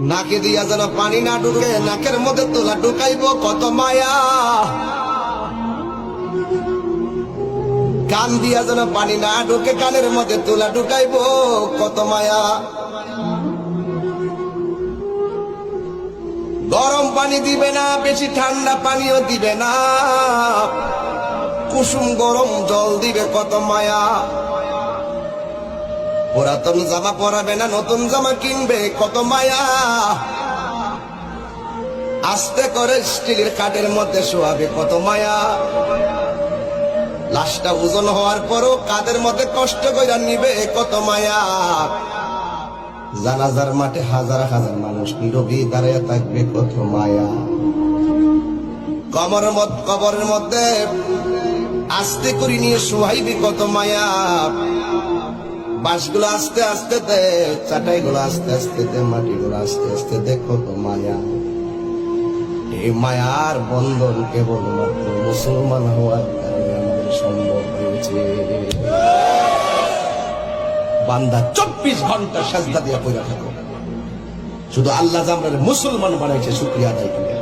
নাকে দিয়া যেন পানি না ঢুকে নাকের মধ্যে তোলা ঢুকাইব কত মায়া। কান দিয়া যেন পানি না ঢুকে কানের মধ্যে তোলা ঢুকাইব কত মায়া। গরম পানি দিবে না, বেশি ঠান্ডা পানিও দিবে না, কুসুম গরম জল দিবে কত মায়া। পুরাতন জামা পরাবে না, নতুন জামা কিনবে কত মায়া। আস্তে করে স্টিলের কাঠের মধ্যে শোয়াবে কত মায়া। লাশটা ওজন হওয়ার পরও কাদের মধ্যে কষ্ট করে নিবে কত মায়া। জানাজার মাঠে হাজার হাজার মানুষ নীরবে দাঁড়িয়ে থাকবে কত মায়া। কবরের মধ্যে আস্তে করে নিয়ে শোয়াইবি কত মায়া। বাঁশগুলো আস্তে আস্তে দে, চাটাইগুলো আস্তে আস্তে দে, মাটিগুলো আস্তে আস্তে দে কত মায়া। এই মায়ার বন্ধন কেবলমাত্র মুসলমান হওয়ার কারণে আমাদের সম্ভব হয়েছে। বান্দা 24 ঘন্টা সাজদা দিয়ে পড়ে থাকো, শুধু আল্লাহ যে আমরা মুসলমান বানাইছে শুকরিয়া আদায় করে।